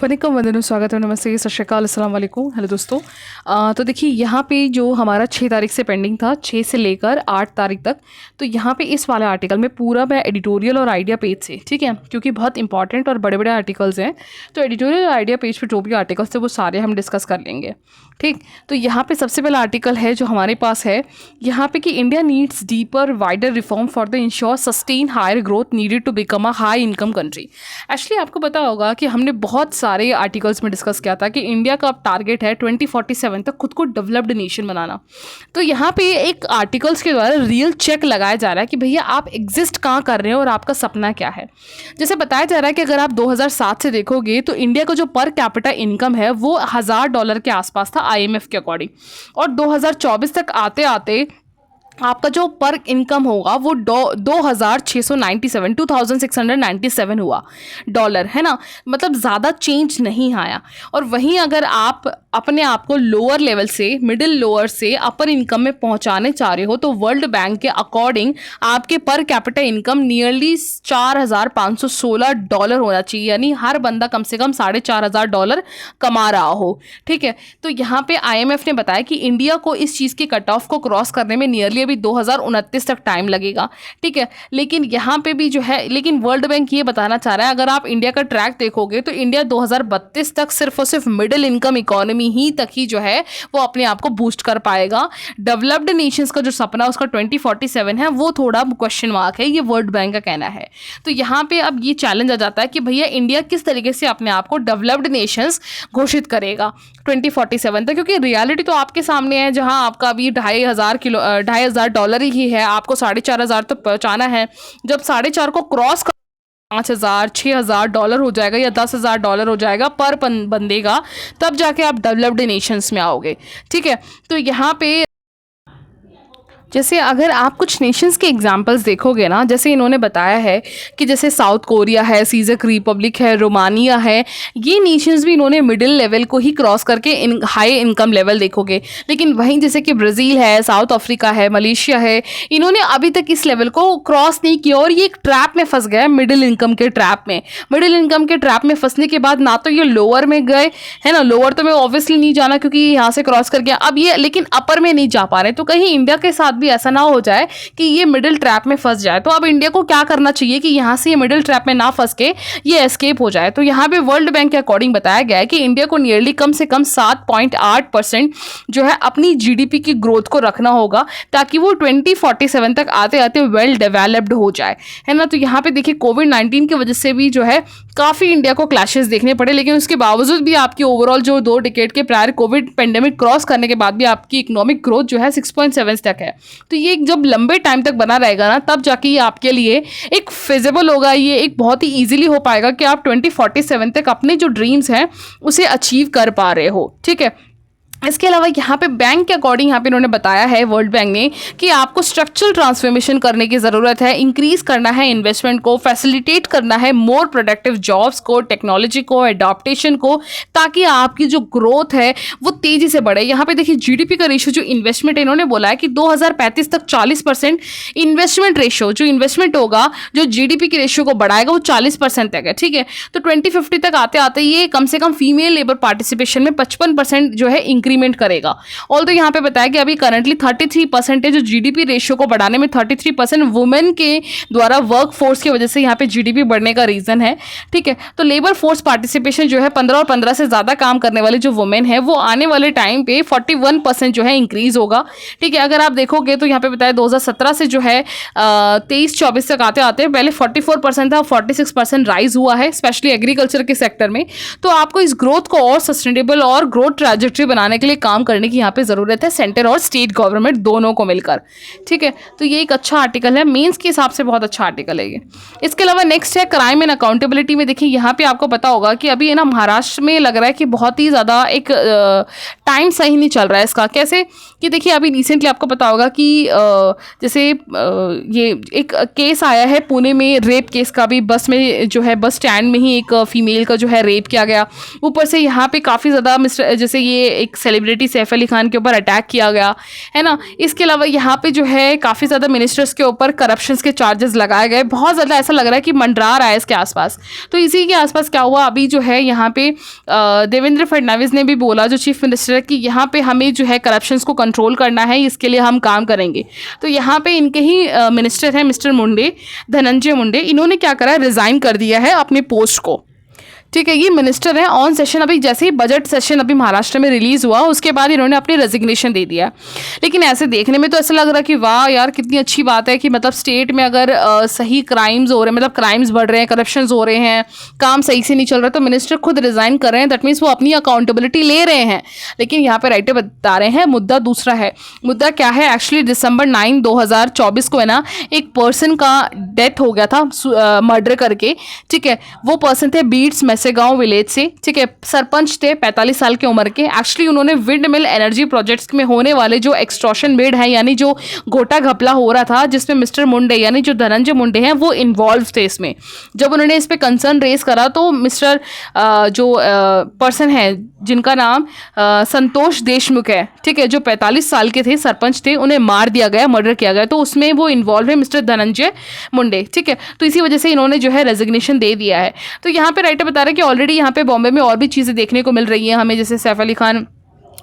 वनीकम वंदन स्वागत है, नमस्ते, सत श्री अकाल, अस्सलाम वालेकुम। हेलो दोस्तों। तो देखिए यहाँ पे जो हमारा 6 तारीख से पेंडिंग था, 6 से लेकर 8 तारीख तक, तो यहाँ पे इस वाले आर्टिकल में पूरा मैं एडिटोरियल और आइडिया पेज से, ठीक है, क्योंकि बहुत इंपॉर्टेंट और बड़े बड़े आर्टिकल्स हैं, तो एडिटोरियल और आइडिया पेज पर जो भी आर्टिकल्स थे वो सारे हम डिस्कस कर लेंगे। ठीक, तो यहाँ पे सबसे पहला आर्टिकल है जो हमारे पास है यहाँ पे कि India needs deeper wider reform for the insure sustain higher growth needed to become a high income country. Actually आपको पता होगा कि हमने बहुत सारे आर्टिकल्स में डिस्कस किया था कि इंडिया का अब टारगेट है 2047 तक खुद को डेवलप्ड नेशन बनाना। तो यहाँ पे एक आर्टिकल्स के द्वारा रियल चेक लगाया जा रहा है कि भैया आप एग्जिस्ट कहाँ कर रहे हो और आपका सपना क्या है। जैसे बताया जा रहा है कि अगर आप 2007 से देखोगे तो इंडिया का जो पर कैपिटा इनकम है वो $1000 के आसपास था IMF के अकॉर्डिंग, और 2024 तक आते आते आपका जो पर इनकम होगा वो 2697 हुआ डॉलर, है ना, मतलब ज़्यादा चेंज नहीं आया। और वहीं अगर आप अपने आप को लोअर लेवल से, मिडिल लोअर से अपर इनकम में पहुंचाने चाह रहे हो तो वर्ल्ड बैंक के अकॉर्डिंग आपके पर कैपिटा इनकम नियरली $4516 होना चाहिए, यानी हर बंदा कम से कम $4500 कमा रहा हो। ठीक है, तो यहाँ पे IMF ने बताया कि इंडिया को इस चीज़ के कट ऑफ को क्रॉस करने में नियरली 2029 तक टाइम लगेगा। ठीक है, लेकिन यहाँ पे भी जो है, लेकिन वर्ल्ड बैंक ये बताना चाह रहा है अगर आप इंडिया का ट्रैक देखोगे तो इंडिया 2032 तक सिर्फ और सिर्फ मिडिल इनकम इकोनॉमी ही तक ही जो है वो अपने आप को बूस्ट कर पाएगा। डेवलप्ड नेशंस का जो सपना उसका 2047 है वो थोड़ा क्वेश्चन मार्क है, ये वर्ल्ड बैंक का कहना है। तो यहाँ पे अब ये चैलेंज आ जाता है कि भैया इंडिया किस तरीके से अपने आप को डेवलप्ड नेशंस घोषित करेगा 2047 तक, क्योंकि रियलिटी तो आपके सामने है जहाँ आपका अभी $2500 ही है, आपको $4500 तो पहुंचाना है। जब 4.5 को क्रॉस कर $5000 $6000 हो जाएगा या $10,000 हो जाएगा पर बंदे का, तब जाके आप डेवलप्ड नेशंस में आओगे। ठीक है, तो यहाँ पे जैसे अगर आप कुछ नेशंस के एग्जांपल्स देखोगे ना, जैसे इन्होंने बताया है कि जैसे साउथ कोरिया है, सीज़ेक रिपब्लिक है, रोमानिया है, ये नेशंस भी इन्होंने मिडिल लेवल को ही क्रॉस करके हाई इनकम लेवल देखोगे। लेकिन वहीं जैसे कि ब्राज़ील है, साउथ अफ्रीका है, मलेशिया है, इन्होंने अभी तक इस लेवल को क्रॉस नहीं किया और ये एक ट्रैप में फंस गया है, मिडिल इनकम के ट्रैप में। मिडिल इनकम के ट्रैप में फंसने के बाद ना तो ये लोअर में गए, है ना, लोअर तो मैं ऑब्वियसली नहीं जाना क्योंकि यहाँ से क्रॉस कर गया, अब ये लेकिन अपर में नहीं जा पा रहे। तो कहीं इंडिया के साथ भी ऐसा ना हो जाए कि ये मिडिल ट्रैप में फंस जाए। तो अब इंडिया को क्या करना चाहिए कि यहां से ये मिडिल ट्रैप में ना फंस के ये एस्केप हो जाए। तो यहां पे वर्ल्ड बैंक के अकॉर्डिंग बताया गया है कि इंडिया को नियरली कम से कम 7.8% जो है अपनी GDP की ग्रोथ को रखना होगा ताकि वो 2047 तक आते आते वेल डेवलप्ड हो जाए, है ना। तो यहाँ पे देखिए कोविड-19 की वजह से भी जो है काफ़ी इंडिया को क्लैशेस देखने पड़े, लेकिन उसके बावजूद भी आपकी ओवरऑल जो 2 डिकेड के प्रायर कोविड पेंडेमिक क्रॉस करने के बाद भी आपकी इकोनॉमिक ग्रोथ जो है 6.7 तक है। तो ये जब लंबे टाइम तक बना रहेगा ना, तब जाके ये आपके लिए एक फिजिबल होगा, ये एक बहुत ही ईजिली हो पाएगा कि आप 2047 तक अपने जो ड्रीम्स हैं उसे अचीव कर पा रहे हो। ठीक है, इसके अलावा यहाँ पे बैंक के अकॉर्डिंग यहाँ पे इन्होंने बताया है वर्ल्ड बैंक ने कि आपको स्ट्रक्चरल ट्रांसफॉर्मेशन करने की ज़रूरत है, इंक्रीज करना है इन्वेस्टमेंट को, फैसिलिटेट करना है मोर प्रोडक्टिव जॉब्स को, टेक्नोलॉजी को, एडॉप्टेशन को, ताकि आपकी जो ग्रोथ है वो तेज़ी से बढ़े। यहाँ पे देखिए GDP का रेशो जो इन्वेस्टमेंट है, इन्होंने बोला है कि 2035 तक 40% इन्वेस्टमेंट रेशो, जो इन्वेस्टमेंट होगा जो GDP के रेशो को बढ़ाएगा वो 40% तक है। ठीक है, तो 2050 तक आते आते ये कम से कम फीमेल लेबर पार्टिसिपेशन में 55% जो है इंक्रीमेंट करेगा। ऑल तो यहाँ पे बताया कि अभी करंटली 33% जो GDP रेशियो को बढ़ाने में 33% वुमेन के द्वारा वर्क फोर्स की वजह से यहाँ पे GDP बढ़ने का रीजन है। ठीक है, तो लेबर फोर्स पार्टिसिपेशन जो है 15 और 15 से ज़्यादा काम करने वाले जो वुमेन है वो आने वाले टाइम पे 41% जो है इंक्रीज होगा। ठीक है, अगर आप देखोगे तो यहाँ पे बताया 2017 से जो है 23-24 तक आते आते पहले 44% था, 46% राइज हुआ है, स्पेशली एग्रीकल्चर के सेक्टर में। तो आपको इस ग्रोथ को और सस्टेनेबल और ग्रोथ ट्रैजेक्टरी बनाने के लिए काम करने की यहाँ पे ज़रूरत है, सेंटर और स्टेट गवर्नमेंट दोनों को मिलकर। ठीक है, तो ये एक अच्छा आर्टिकल है, मेंस के हिसाब से बहुत अच्छा आर्टिकल है ये। इसके अलावा नेक्स्ट है क्राइम एंड अकाउंटेबिलिटी में। देखिए यहाँ पे आपको पता होगा कि अभी है ना महाराष्ट्र में लग रहा है कि बहुत ही ज़्यादा एक टाइम सही नहीं चल रहा है इसका। कैसे कि देखिए अभी रिसेंटली आपको पता होगा कि जैसे ये एक केस आया है पुणे में, रेप केस का भी, बस में जो है बस स्टैंड में ही एक फीमेल का जो है रेप किया गया। ऊपर से यहाँ पे काफ़ी ज़्यादा जैसे ये एक सेलिब्रिटी सैफ अली खान के ऊपर अटैक किया गया, है ना। इसके अलावा यहाँ पे जो है काफ़ी ज़्यादा मिनिस्टर्स के ऊपर करप्शन के चार्जेस लगाए गए, बहुत ज़्यादा ऐसा लग रहा है कि मंडरा रहा है इसके आसपास। तो इसी के आसपास क्या हुआ, अभी जो है यहाँ पे देवेंद्र फडणवीस ने भी बोला, जो चीफ मिनिस्टर है, कि यहाँ पे हमें जो है करप्शन को कंट्रोल करना है, इसके लिए हम काम करेंगे। तो यहाँ पे इनके ही मिनिस्टर हैं मिस्टर मुंडे, धनंजय मुंडे, इन्होंने क्या करा, रिज़ाइन कर दिया है अपने पोस्ट को। ठीक है, ये मिनिस्टर है ऑन सेशन। अभी जैसे ही बजट सेशन अभी महाराष्ट्र में रिलीज़ हुआ, उसके बाद इन्होंने अपनी रेजिग्नेशन दे दिया। लेकिन ऐसे देखने में तो ऐसा लग रहा है कि वाह यार कितनी अच्छी बात है कि मतलब स्टेट में अगर सही क्राइम्स हो रहे हैं, मतलब क्राइम्स बढ़ रहे हैं, करप्शन हो रहे हैं, काम सही से नहीं चल रहा, तो मिनिस्टर खुद रिज़ाइन कर रहे हैं। दैट मीन्स वो अपनी अकाउंटेबिलिटी ले रहे हैं। लेकिन यहाँ पे राइटर बता रहे हैं मुद्दा दूसरा है। मुद्दा क्या है, एक्चुअली December 9, 2024 को है ना, एक पर्सन का डेथ हो गया था मर्डर करके। ठीक है, वो पर्सन थे बीट्स गांव विलेज से। ठीक है, सरपंच थे 45 साल की उम्र के। एक्चुअली उन्होंने विंड मिल एनर्जी प्रोजेक्ट्स में होने वाले जो एक्सटॉर्शन बिड है, यानी जो गोटा घपला हो रहा था, जिसमें मिस्टर मुंडे यानी जो धनंजय मुंडे हैं वो इन्वॉल्व थे इसमें। जब उन्होंने इस पे कंसर्न रेज करा तो मिस्टर जो पर्सन है जिनका नाम संतोष देशमुख है, ठीक है, जो 45 साल के थे, सरपंच थे, उन्हें मार दिया गया, मर्डर किया गया। तो उसमें वो इन्वॉल्व है मिस्टर धनंजय मुंडे। ठीक है, तो इसी वजह से इन्होंने जो है रेजिग्नेशन दे दिया है। तो यहाँ पे राइटर बता रहे हैं कि ऑलरेडी यहाँ पे बॉम्बे में और भी चीज़ें देखने को मिल रही हैं हमें, जैसे सैफ अली खान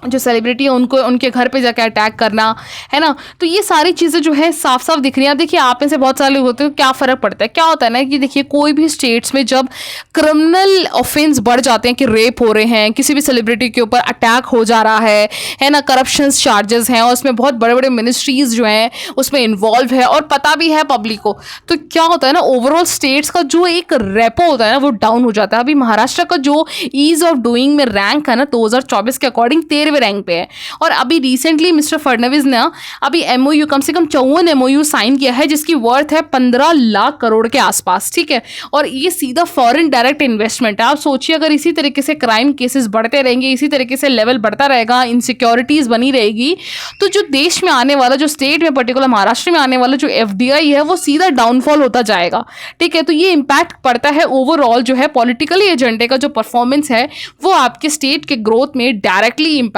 जो सेलिब्रिटी है उनको उनके घर पे जाकर अटैक करना, है ना। तो ये सारी चीज़ें जो है साफ साफ दिख रही हैं। देखिए, आप में से बहुत सारे लोग होते हैं, क्या फ़र्क पड़ता है, क्या होता है ना कि देखिए कोई भी स्टेट्स में जब क्रिमिनल ऑफेंस बढ़ जाते हैं कि रेप हो रहे हैं, किसी भी सेलिब्रिटी के ऊपर अटैक हो जा रहा है ना, करप्शन चार्जेस हैं और उसमें बहुत बड़े बड़े मिनिस्ट्रीज जो हैं उसमें इन्वॉल्व है और पता भी है पब्लिक को, तो क्या होता है ना, ओवरऑल स्टेट्स का जो एक रेपो होता है ना वो डाउन हो जाता है। अभी महाराष्ट्र का जो ईज ऑफ डूइंग में रैंक है ना 2024 के अकॉर्डिंग 13वें रैंक पे है। और अभी रिसेंटली मिस्टर फडणवीस ने अभी एमओयू कम से कम 54 एमओयू साइन किया है, जिसकी वर्थ है 15 लाख करोड़ के आसपास। ठीक है, और ये सीधा फॉरेन डायरेक्ट इन्वेस्टमेंट है। आप सोचिए, अगर इसी तरीके से क्राइम केसेस बढ़ते रहेंगे, इसी तरीके से लेवल बढ़ता रहेगा, इनसिक्योरिटीज बनी रहेगी, तो जो देश में आने वाला, जो स्टेट में पर्टिकुलर महाराष्ट्र में आने वाला जो एफडीआई है वो सीधा डाउनफॉल होता जाएगा। ठीक है, तो ये इम्पैक्ट पड़ता है ओवरऑल जो है पॉलिटिकली एजेंडे का जो परफॉर्मेंस है वो आपके स्टेट के ग्रोथ में डायरेक्टली इम्पैक्ट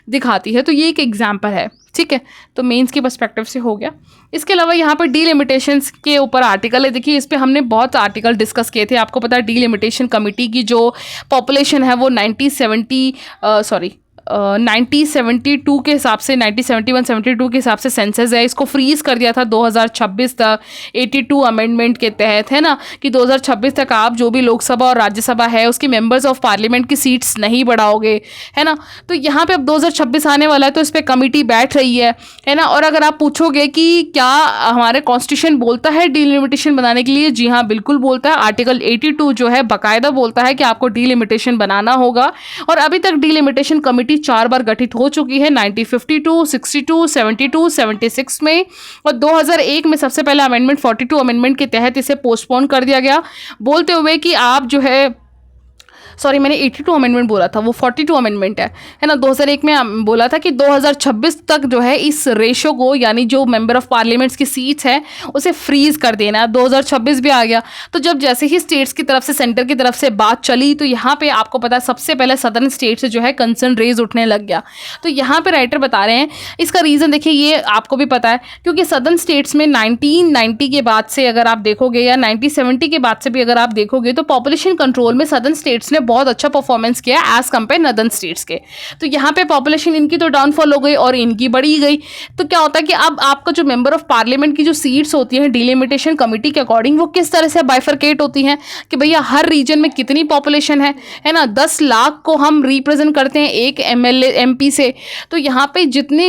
दिखाती है। तो ये एक एग्जाम्पल है। ठीक है, तो मेंस के पर्सपेक्टिव से हो गया। इसके अलावा यहाँ पर डीलिमिटेशंस के ऊपर आर्टिकल है। देखिए, इस पे हमने बहुत आर्टिकल डिस्कस किए थे। आपको पता है डीलिमिटेशन कमेटी की जो पॉपुलेशन है वो 1972 के हिसाब से 1971-72 के हिसाब से सेंसस है, इसको फ्रीज कर दिया था 2026 तक 82 अमेंडमेंट के तहत, है ना, कि 2026 तक आप जो भी लोकसभा और राज्यसभा है उसकी मेंबर्स ऑफ पार्लियामेंट की सीट्स नहीं बढ़ाओगे, है ना। तो यहाँ पे अब 2026 आने वाला है तो इस पर कमेटी बैठ रही है ना। और अगर आप पूछोगे कि क्या हमारे कॉन्स्टिट्यूशन बोलता है डीलिमिटेशन बनाने के लिए, जी हाँ बिल्कुल बोलता है। आर्टिकल 82 जो है बाकायदा बोलता है कि आपको डीलिमिटेशन बनाना होगा। और अभी तक डीलिमिटेशन कमेटी 4 बार गठित हो चुकी है, 1952, 62, 72, 76 में, और 2001 में सबसे पहले अमेंडमेंट 42 अमेंडमेंट के तहत इसे पोस्टपोन कर दिया गया, बोलते हुए कि आप जो है, सॉरी मैंने 82 अमेंडमेंट बोला था, वो 42 अमेंडमेंट है ना। 2001 में बोला था कि 2026 तक जो है इस रेशो को, यानी जो मेंबर ऑफ पार्लियामेंट्स की सीट्स हैं उसे फ्रीज कर देना है। 2026 भी आ गया, तो जब जैसे ही स्टेट्स की तरफ से, सेंटर की तरफ से बात चली, तो यहाँ पे आपको पता है सबसे पहले सदर्न स्टेट से जो है कंसर्न रेज उठने लग गया। तो यहाँ पे राइटर बता रहे हैं इसका रीज़न, देखिए ये आपको भी पता है, क्योंकि सदर्न स्टेट्स में 1990 के बाद से अगर आप देखोगे या 1970 के बाद से भी अगर आप देखोगे तो पॉपुलेशन कंट्रोल में सदर्न स्टेट्स ने बहुत अच्छा परफॉर्मेंस किया एज कंपेयर नदर्न स्टेट्स के। तो यहाँ पे पॉपुलेशन इनकी तो डाउनफॉल हो गई और इनकी बढ़ी गई। तो क्या होता है कि अब आपका जो मेंबर ऑफ पार्लियामेंट की जो सीट्स होती हैं डीलिमिटेशन कमेटी के अकॉर्डिंग वो किस तरह से बाइफरकेट होती हैं कि भैया हर रीजन में कितनी पॉपुलेशन है ना। 10 लाख को हम रिप्रेजेंट करते हैं एक एमएलए एमपी से, तो यहाँ पे जितने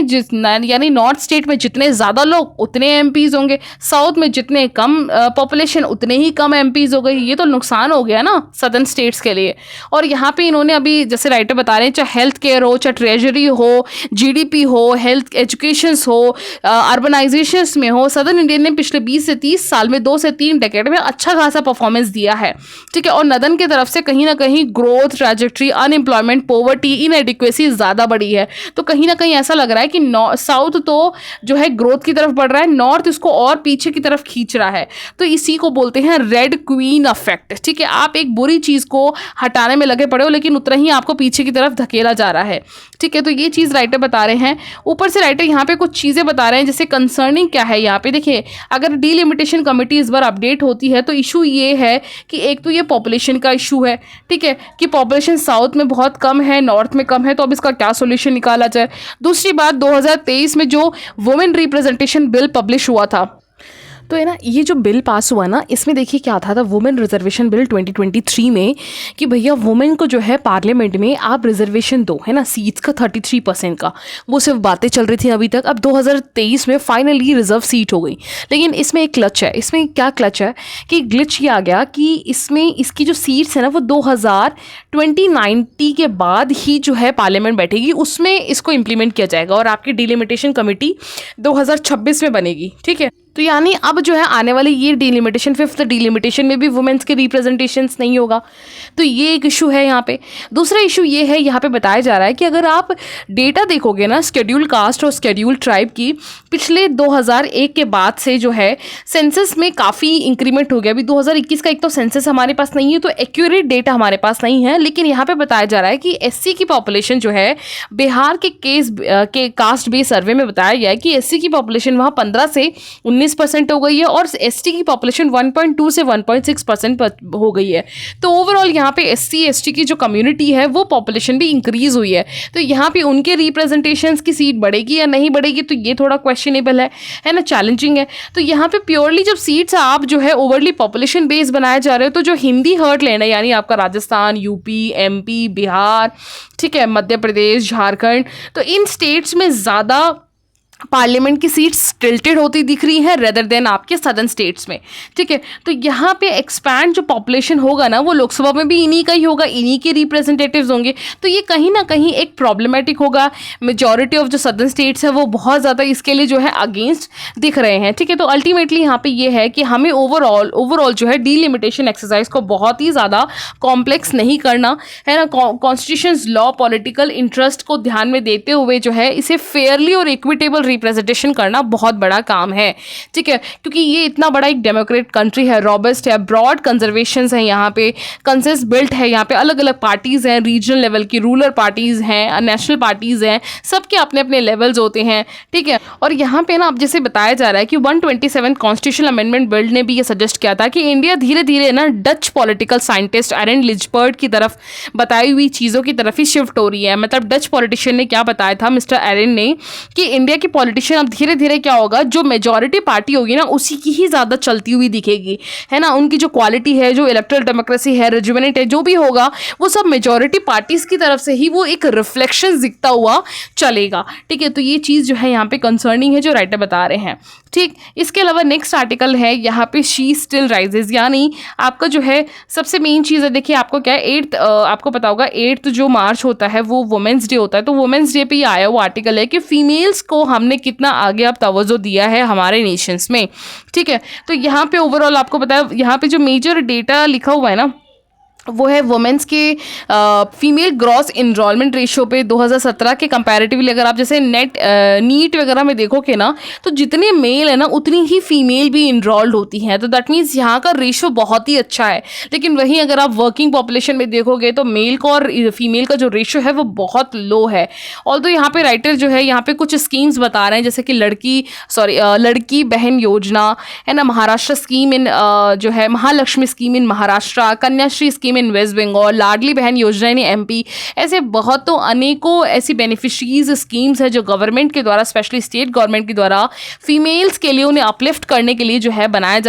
यानी नॉर्थ स्टेट में जितने ज़्यादा लोग उतने एमपीज होंगे, साउथ में जितने कम पॉपुलेशन उतने ही कम एमपीज हो गई। ये तो नुकसान हो गया ना सदर्न स्टेट्स के लिए। और यहाँ पे इन्होंने अभी जैसे राइटर बता रहे हैं, चाहे हेल्थ केयर हो, चाहे ट्रेजरी हो, जीडीपी हो, हेल्थ एजुकेशन हो, अर्बनाइजेशन में हो, सदर्न इंडियन ने पिछले 20 से 30 साल में 2 से 3 डेकेड में अच्छा खासा परफॉर्मेंस दिया है। ठीक है, और नदन की तरफ से कहीं ना कहीं growth trajectory, unemployment, poverty, inadequacy ज़्यादा बढ़ी है। तो कहीं ना कहीं ऐसा लग रहा है कि साउथ तो जो है ग्रोथ की तरफ बढ़ रहा है, नॉर्थ इसको और पीछे की तरफ खींच रहा है। तो इसी को बोलते हैं रेड क्वीन इफेक्ट। ठीक है, आप एक बुरी चीज़ को हटा हटाने में लगे पड़े हो, लेकिन उतना ही आपको पीछे की तरफ धकेला जा रहा है। ठीक है, तो ये चीज़ राइटर बता रहे हैं। ऊपर से राइटर यहाँ पे कुछ चीज़ें बता रहे हैं, जैसे कंसर्निंग क्या है यहाँ पे देखिए, अगर डीलिमिटेशन कमेटी इस बार अपडेट होती है तो इशू ये है कि एक तो ये पॉपुलेशन का इशू है, ठीक है, कि पॉपुलेशन साउथ में बहुत कम है, नॉर्थ में कम है, तो अब इसका क्या सोल्यूशन निकाला जाए। दूसरी बात, 2023 में जो वुमेन रिप्रेजेंटेशन बिल पब्लिश हुआ था, तो है ना, ये जो बिल पास हुआ ना, इसमें देखिए क्या था वुमेन रिजर्वेशन बिल 2023 में, कि भैया वुमेन को जो है पार्लियामेंट में आप रिजर्वेशन दो, है ना, सीट्स का 33% का। वो सिर्फ बातें चल रही थी अभी तक। अब 2023 में फाइनली रिजर्व सीट हो गई। लेकिन इसमें एक क्लच है। इसमें क्या क्लच है कि ग्लिच ये आ गया कि इसमें इसकी जो सीट्स है ना वो 2090 के बाद ही जो है पार्लियामेंट बैठेगी, उसमें इसको इम्प्लीमेंट किया जाएगा और आपकी डिलिमिटेशन कमेटी 2026 में बनेगी। ठीक है, तो यानी अब जो है आने वाली ये डिलिमिटेशन, 5th डिलिमिटेशन में भी वुमेन्स के रिप्रेजेंटेशंस नहीं होगा। तो ये एक इशू है यहाँ पे। दूसरा इशू ये है, यहाँ पे बताया जा रहा है कि अगर आप डेटा देखोगे ना शेड्यूल कास्ट और शेड्यूल ट्राइब की, पिछले 2001 के बाद से जो है सेंसस में काफ़ी इंक्रीमेंट हो गया। अभी 2021 का एक तो सेंसस हमारे पास नहीं है, तो एक्यूरेट डेटा हमारे पास नहीं है, लेकिन यहाँ पे बताया जा रहा है कि SC की पॉपुलेशन जो है, बिहार के कास्ट बेस्ड सर्वे में बताया गया है कि SC की पॉपुलेशन वहाँ 15 से 19% हो गई है और ST की पॉपुलेशन 1.2 से 1.6% हो गई है। तो ओवरऑल यहाँ पे SC ST की जो कम्युनिटी है वो पॉपुलेशन भी इंक्रीज हुई है। तो यहाँ पे उनके रिप्रेजेंटेशंस की सीट बढ़ेगी या नहीं बढ़ेगी, तो ये थोड़ा क्वेश्चनेबल है ना, चैलेंजिंग है। तो यहाँ पे प्योरली जब सीट्स आप जो है ओवरली पॉपुलेशन बेस बनाए जा रहे हो, तो जो हिंदी हर्ट लेना, यानी आपका राजस्थान, UP, MP, बिहार, ठीक है, मध्य प्रदेश, झारखंड, तो इन स्टेट्स में ज़्यादा पार्लियामेंट की सीट्स टिल्टेड होती दिख रही है रेदर देन आपके सदर्न स्टेट्स में। ठीक है, तो यहाँ पे एक्सपैंड जो पॉपुलेशन होगा ना, वो लोकसभा में भी इन्हीं का ही होगा, इन्हीं के रिप्रेजेंटेटिव्स होंगे। तो ये कहीं ना कहीं एक प्रॉब्लमेटिक होगा। मेजॉरिटी ऑफ जो सदर्न स्टेट्स है वो बहुत ज़्यादा इसके लिए जो है अगेंस्ट दिख रहे हैं। ठीक है, तो अल्टीमेटली यहाँ पे ये है कि हमें ओवरऑल जो है डीलिमिटेशन एक्सरसाइज को बहुत ही ज़्यादा कॉम्प्लेक्स नहीं करना है ना। कॉन्स्टिट्यूशन लॉ, पॉलिटिकल इंटरेस्ट को ध्यान में देते हुए जो है इसे फेयरली और इक्विटेबल रिप्रेजेंटेशन करना बहुत बड़ा काम है। ठीक है, क्योंकि ये इतना बड़ा एक डेमोक्रेट कंट्री है, रॉबस्ट है, ब्रॉड कंजर्वेशंस हैं यहाँ पे, कंसेंसस बिल्ट है यहाँ पे, अलग अलग पार्टीज हैं, रीजनल लेवल की, रूरल पार्टीज हैं, नेशनल पार्टीज हैं, सबके अपने अपने लेवल्स होते हैं। ठीक है, और यहाँ पे ना अब जैसे बताया जा रहा है कि 127 कॉन्स्टिट्यूशनल अमेंडमेंट बिल ने भी ये सजेस्ट किया था कि इंडिया धीरे धीरे ना डच पॉलिटिकल साइंटिस्ट एरेंड लिजबर्ट की तरफ बताई हुई चीज़ों की तरफ ही शिफ्ट हो रही है। मतलब डच पॉलिटिशियन ने क्या बताया था, मिस्टर एरेंड ने, कि इंडिया की पॉलिटिशियन अब धीरे धीरे क्या होगा, जो मेजॉरिटी पार्टी होगी ना उसी की ही ज़्यादा चलती हुई दिखेगी, है ना। उनकी जो क्वालिटी है, जो इलेक्टोरल डेमोक्रेसी है, रेजुवेनेट है, जो भी होगा वो सब मेजॉरिटी पार्टीज की तरफ से ही वो एक रिफ्लेक्शन दिखता हुआ चलेगा। ठीक है, तो ये चीज़ जो है यहाँ पे कंसर्निंग है जो राइटर बता रहे हैं। ठीक, इसके अलावा नेक्स्ट आर्टिकल है यहाँ पे शी स्टिल राइजेज, यानी आपका जो है सबसे मेन चीज़ है, देखिए आपको क्या है, 8th आपको पता होगा 8th जो मार्च होता है वो वुमेंस डे होता है। तो वुमेंस डे पे ये आया वो आर्टिकल है कि फीमेल्स को हमने कितना आगे अब तवज्जो दिया है हमारे नेशंस में। ठीक है, तो यहाँ पे ओवरऑल आपको पता है, यहाँ पे जो मेजर डेटा लिखा हुआ है ना वो है वुमेन्स के फीमेल ग्रॉस इनरोलमेंट रेशियो पे 2017 के कंपैरेटिवली। अगर आप जैसे नीट वगैरह में देखोगे ना, तो जितने मेल है ना उतनी ही फीमेल भी इनरोल्ड होती हैं। तो दैट मीन्स यहाँ का रेशियो बहुत ही अच्छा है। लेकिन वहीं अगर आप वर्किंग पॉपुलेशन में देखोगे तो मेल का और फीमेल का जो रेशियो है वो बहुत लो है। ऑल्दो यहाँ पे राइटर जो है यहाँ पे कुछ स्कीम्स बता रहे हैं, जैसे कि लड़की बहन योजना है ना, महाराष्ट्र स्कीम इन जो है Mahalakshmi scheme in Maharashtra, Kanyashree scheme in West Bengal, Ladli Bahan Yojana in MP, ऐसे बहुत तो अनेकों ऐसी बेनिफिशरीज स्कीम्स है जो गवर्नमेंट के द्वारा, स्पेशली स्टेट गवर्नमेंट के द्वारा फीमेल्स के लिए उन्हें अपलिफ्ट करने के लिए जो है बनाया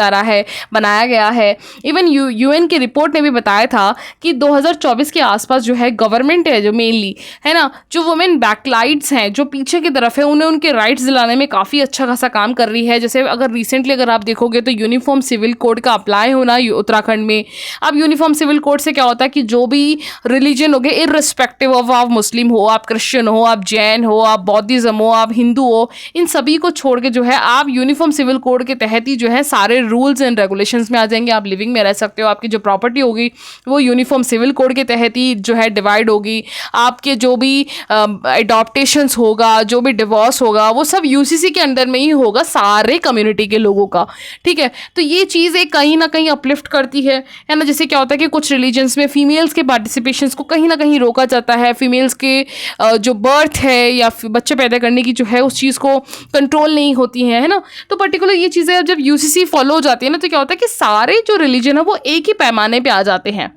गया है। इवन UN की रिपोर्ट ने भी बताया था कि 2024 के आसपास जो है गवर्नमेंट है जो मेनली है ना, जो वुमेन बैकलाइट्स हैं, जो पीछे की तरफ है, उन्हें उनके राइट्स दिलाने में काफ़ी अच्छा खासा काम कर रही है। जैसे अगर रिसेंटली अगर आप देखोगे तो यूनिफॉर्म सिविल कोड का अप्लाई होना उत्तराखंड में। अब यूनिफॉर्म सिविल कोड से क्या होता है कि जो भी रिलीजन हो गए, इर्रिस्पेक्टिव ऑफ आप मुस्लिम हो, आप क्रिश्चियन हो, आप जैन हो, आप बौद्धिज्म हो, आप हिंदू हो, इन सभी को छोड़ के जो है आप यूनिफॉर्म सिविल कोड के तहत ही जो है सारे रूल्स एंड रेगुलेशंस में आ जाएंगे। आप लिविंग में रह सकते हो, आपकी जो प्रॉपर्टी होगी वो यूनिफॉर्म सिविल कोड के तहत ही जो है डिवाइड होगी, आपके जो भी एडॉप्टेशंस होगा, जो भी डिवोर्स होगा, वो सब UCC के अंडर में ही होगा सारे कम्युनिटी के लोगों का। ठीक है, तो ये चीज़ एक कहीं ना कहीं अपलिफ्ट करती है ना। जैसे क्या होता है कि कुछ रिलीजन्स में फीमेल्स के पार्टिसिपेशंस को कहीं ना कहीं रोका जाता है, फीमेल्स के जो बर्थ है या बच्चे पैदा करने की जो है उस चीज़ को कंट्रोल नहीं होती है ना। तो पर्टिकुलर ये चीज़ें जब यूसीसी फॉलो हो जाती है ना, तो क्या होता है कि सारे जो रिलीजन है वो एक ही पैमाने पे आ जाते हैं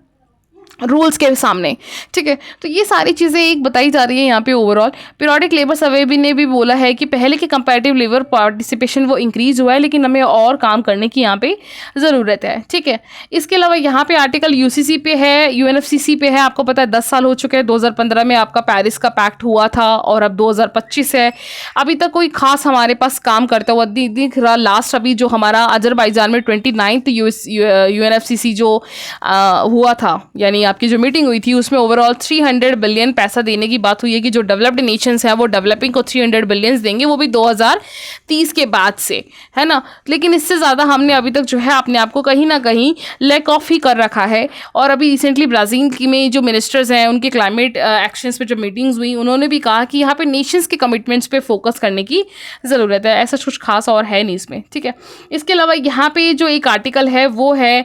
रूल्स के सामने, ठीक है। तो ये सारी चीज़ें एक बताई जा रही है यहाँ पे ओवरऑल। पीरियोडिक लेबर सर्वे भी ने भी बोला है कि पहले के कंपैरेटिव लेबर पार्टिसिपेशन वो इंक्रीज़ हुआ है, लेकिन हमें और काम करने की यहाँ पे ज़रूरत है, ठीक है। इसके अलावा यहाँ पे आर्टिकल यूसीसी पे है, यूएनएफसीसी पे है। आपको पता है 10 साल हो चुके हैं, 2015 में आपका पेरिस का पैक्ट हुआ था और अब 2025 है। अभी तक कोई खास हमारे पास काम करता हुआ दिख रहा। लास्ट अभी जो हमारा अजरबैजान में 29th यूएनएफसीसी जो हुआ था, यानी आपकी जो मीटिंग हुई थी, उसमें ओवरऑल 300 बिलियन पैसा देने की बात हुई है कि जो डेवलप्ड नेशंस हैं वो डेवलपिंग को 300 बिलियन देंगे, वो भी 2030 के बाद से, है ना। लेकिन इससे ज़्यादा हमने अभी तक जो है अपने आप को कहीं ना कहीं लैक ऑफ ही कर रखा है। और अभी रिसेंटली ब्राज़ील की में जो मिनिस्टर्स हैं उनके क्लाइमेट एक्शंस पे जो मीटिंग्स हुई, उन्होंने भी कहा कि यहाँ पे नेशंस के कमिटमेंट्स पे फोकस करने की ज़रूरत है। ऐसा कुछ खास और है नहीं इसमें, ठीक है। इसके अलावा यहाँ पे जो एक आर्टिकल है वो है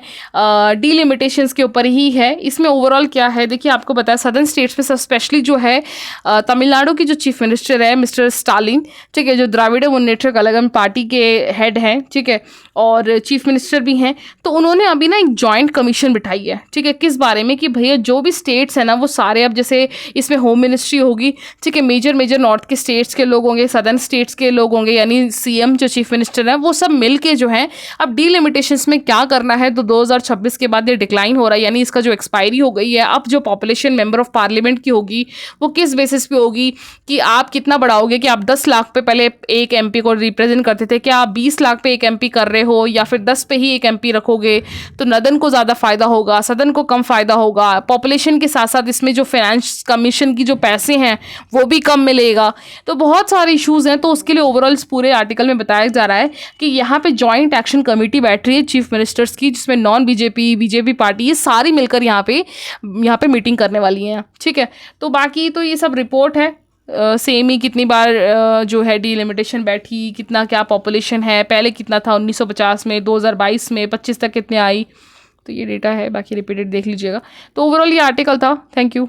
डीलिमिटेशंस के ऊपर ही है। इसमें ओवरऑल क्या है, देखिए आपको पता है सदर्न स्टेट्स में स्पेशली जो है तमिलनाडु की जो चीफ मिनिस्टर है मिस्टर स्टालिन, ठीक है, जो द्राविड़ मुन्नेत्र कळगम पार्टी के हेड हैं, ठीक है, और चीफ मिनिस्टर भी हैं। तो उन्होंने अभी ना एक जॉइंट कमीशन बिठाई है, ठीक है, किस बारे में कि भैया जो भी स्टेट्स हैं ना वो सारे, अब जैसे इसमें होम मिनिस्ट्री होगी, ठीक है, मेजर नॉर्थ के स्टेट्स के लोग होंगे, सदर्न स्टेट्स के लोग होंगे, यानी सीएम जो चीफ मिनिस्टर है वो सब मिल के जो है अब डीलिमिटेशंस में क्या करना है। तो 2026 के बाद ये डिक्लाइन हो रहा है, यानी इसका जो एक्सपायरी हो गई है। अब जो पॉपुलेशन मेंबर ऑफ पार्लियामेंट की होगी वो किस बेसिस पे होगी कि आप कितना बढ़ाओगे, कि आप 10 लाख पे पहले एक एमपी को रिप्रेजेंट करते थे, क्या आप 20 लाख पे एक एमपी कर रहे हो, या फिर 10 पे ही एक एमपी रखोगे। तो नदन को ज़्यादा फायदा होगा, सदन को कम फायदा होगा। पॉपुलेशन के साथ साथ इसमें जो फाइनेंस कमीशन की जो पैसे हैं वो भी कम मिलेगा। तो बहुत सारे इशूज़ हैं। तो उसके लिए ओवरऑल इस पूरे आर्टिकल में बताया जा रहा है कि यहाँ पे जॉइंट एक्शन कमेटी बैठ रही है चीफ मिनिस्टर्स की, जिसमें नॉन बीजेपी पार्टी ये सारी मिलकर यहाँ पे मीटिंग करने वाली हैं, ठीक है। तो बाकी तो ये सब रिपोर्ट है, सेम ही कितनी बार जो है डीलिमिटेशन बैठी, कितना क्या पॉपुलेशन है, पहले कितना था 1950 में, 2022 में 25 तक कितने आई, तो ये डेटा है, बाकी रिपीटेड देख लीजिएगा। तो ओवरऑल ये आर्टिकल था। Thank you.